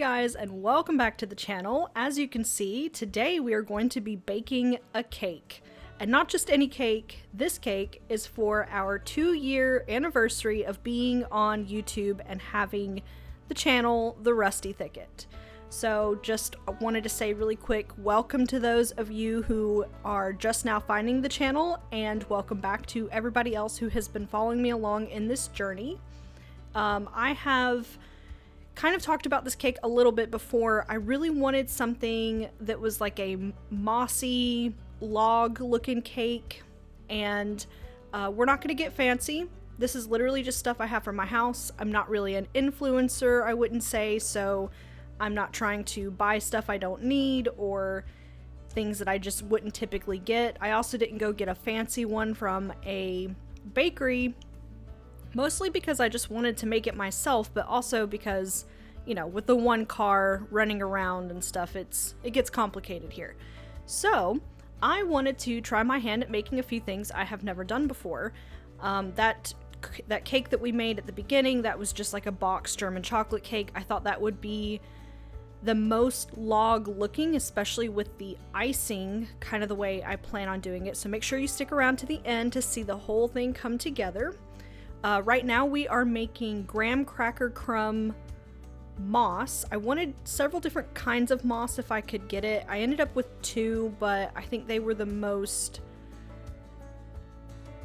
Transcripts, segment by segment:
guys, and welcome back to the channel. As you can see, today we are going to be baking a cake. And not just any cake, this cake is for our 2-year anniversary of being on YouTube and having the channel, The Rusty Thicket. So just wanted to say really quick, welcome to those of you who are just now finding the channel, and welcome back to everybody else who has been following me along in this journey. I have kind of talked about this cake a little bit before. I really wanted something that was like a mossy log looking cake, and we're not going to get fancy. This is literally just stuff I have from my house. I'm not really an influencer, I wouldn't say, so I'm not trying to buy stuff I don't need or things that I just wouldn't typically get. I also didn't go get a fancy one from a bakery, mostly because I just wanted to make it myself, but also because, you know, with the one car running around and stuff, it gets complicated here. So I wanted to try my hand at making a few things I have never done before. That cake that we made at the beginning, that was just like a boxed German chocolate cake. I thought that would be the most log looking, especially with the icing kind of the way I plan on doing it. So make sure you stick around to the end to see the whole thing come together. Right now we are making graham cracker crumb moss. I wanted several different kinds of moss if I could get it. I ended up with 2, but I think they were the most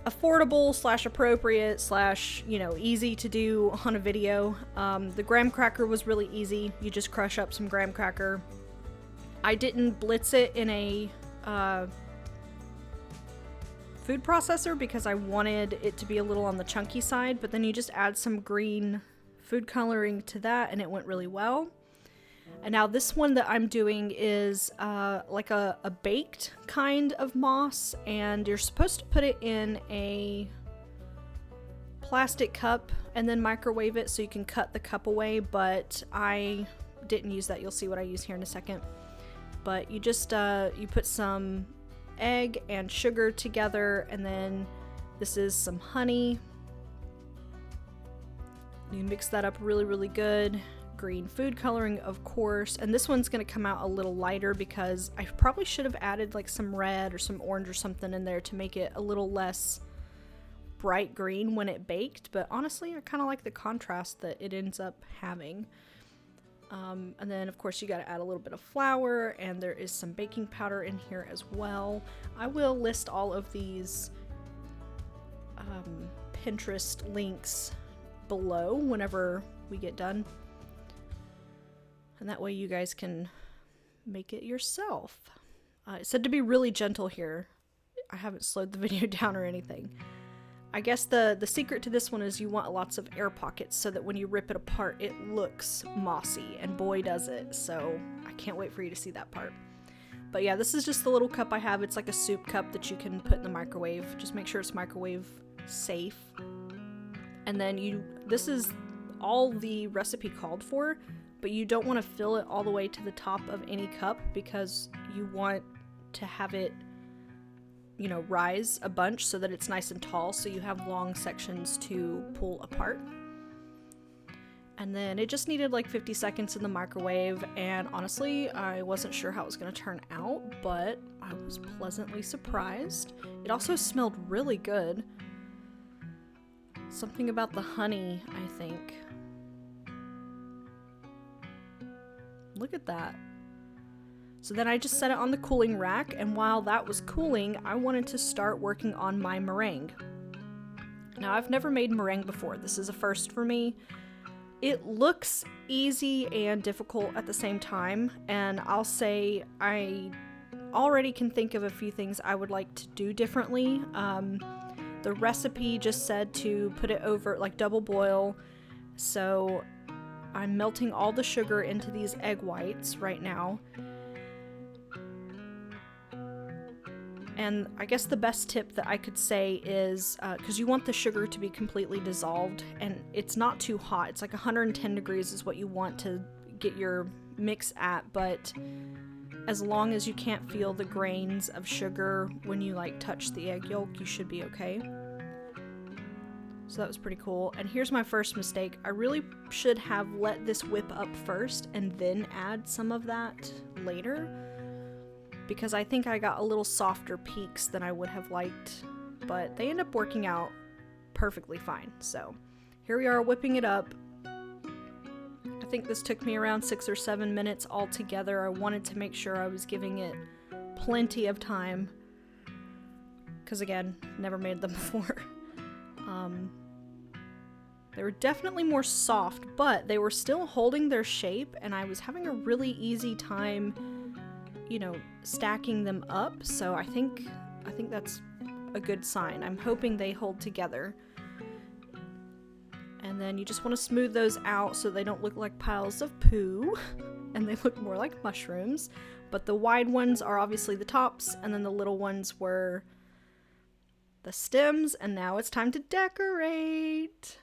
affordable / appropriate / easy to do on a video. The graham cracker was really easy. You just crush up some graham cracker. I didn't blitz it in a food processor because I wanted it to be a little on the chunky side, but then you just add some green food coloring to that and it went really well. And now this one that I'm doing is like a baked kind of moss, and you're supposed to put it in a plastic cup and then microwave it so you can cut the cup away, but I didn't use that. You'll see what I use here in a second. But you just you put some egg and sugar together, and then this is some honey. You mix that up really good. Green food coloring, of course, and this one's going to come out a little lighter because I probably should have added like some red or some orange or something in there to make it a little less bright green when it baked, but honestly I kind of like the contrast that it ends up having. And then of course you got to add a little bit of flour, and there is some baking powder in here as well. I will list all of these Pinterest links below whenever we get done, and that way you guys can make it yourself. It said to be really gentle here. I haven't slowed the video down or anything. I guess the secret to this one is you want lots of air pockets so that when you rip it apart it looks mossy, and boy does it. So I can't wait for you to see that part. But yeah, this is just the little cup I have. It's like a soup cup that you can put in the microwave. Just make sure it's microwave safe. And then this is all the recipe called for, but you don't want to fill it all the way to the top of any cup because you want to have it, rise a bunch so that it's nice and tall, so you have long sections to pull apart. And then it just needed like 50 seconds in the microwave, and honestly I wasn't sure how it was going to turn out, but I was pleasantly surprised. It also smelled really good. Something about the honey, I think. Look at that. So then I just set it on the cooling rack, and while that was cooling, I wanted to start working on my meringue. Now, I've never made meringue before. This is a first for me. It looks easy and difficult at the same time, and I'll say I already can think of a few things I would like to do differently. The recipe just said to put it over, like double boil, so I'm melting all the sugar into these egg whites right now. And I guess the best tip that I could say is, because you want the sugar to be completely dissolved, and it's not too hot. It's like 110 degrees is what you want to get your mix at, but as long as you can't feel the grains of sugar when you touch the egg yolk, you should be okay. So that was pretty cool. And here's my first mistake. I really should have let this whip up first and then add some of that later, because I think I got a little softer peaks than I would have liked, but they end up working out perfectly fine. So here we are whipping it up. I think this took me around 6 or 7 minutes altogether. I wanted to make sure I was giving it plenty of time, because again, never made them before. They were definitely more soft, but they were still holding their shape, and I was having a really easy time, you know, stacking them up. So I think that's a good sign. I'm hoping they hold together. And then you just want to smooth those out so they don't look like piles of poo and they look more like mushrooms. But the wide ones are obviously the tops, and then the little ones were the stems, and now it's time to decorate.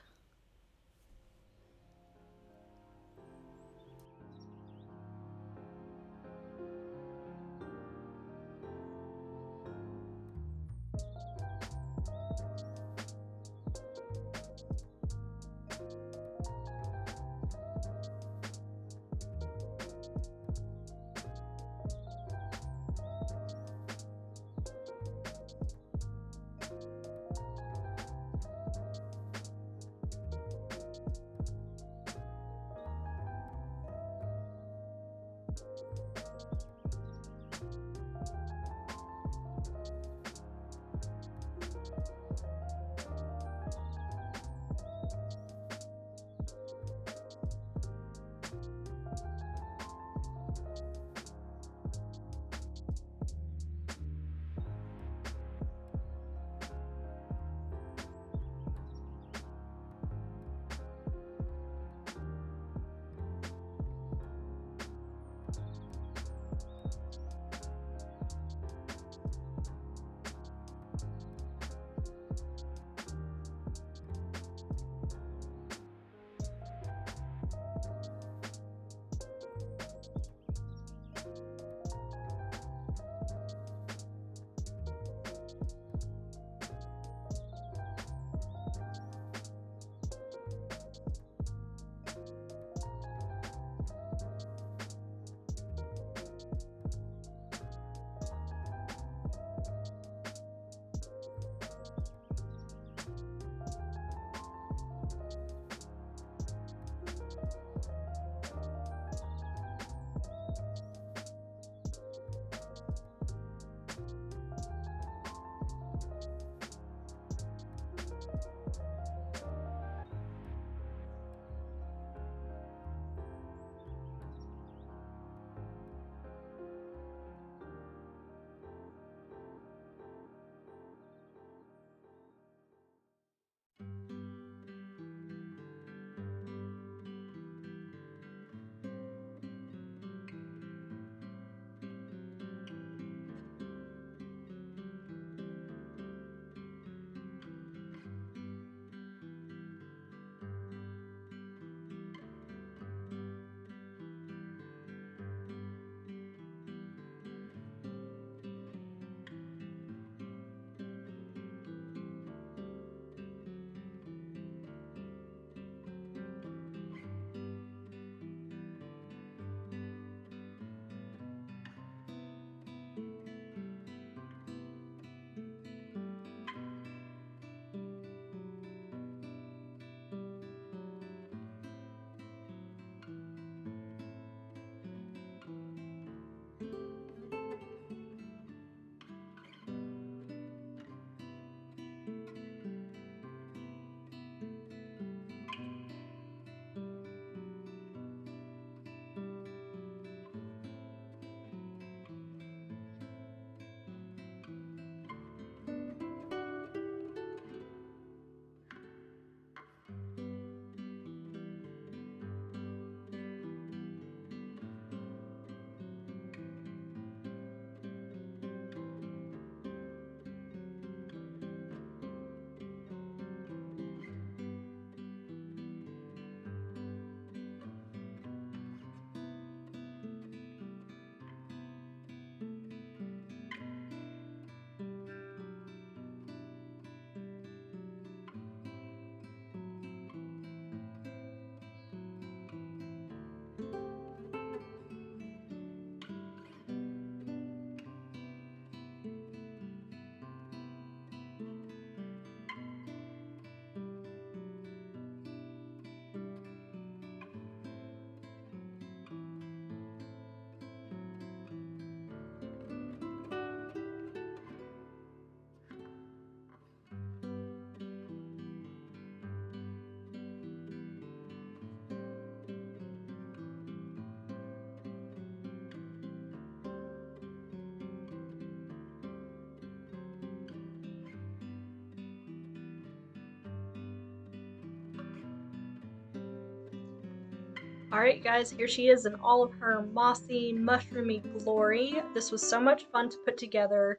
Alright guys, here she is in all of her mossy, mushroomy glory. This was so much fun to put together.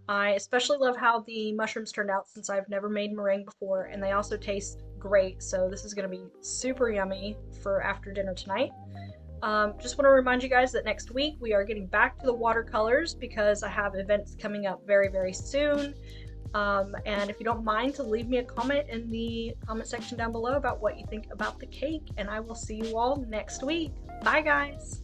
I especially love how the mushrooms turned out since I've never made meringue before, and they also taste great, so this is going to be super yummy for after dinner tonight. Just want to remind you guys that next week we are getting back to the watercolors because I have events coming up very, very soon. And if you don't mind to leave me a comment in the comment section down below about what you think about the cake, and I will see you all next week. Bye guys!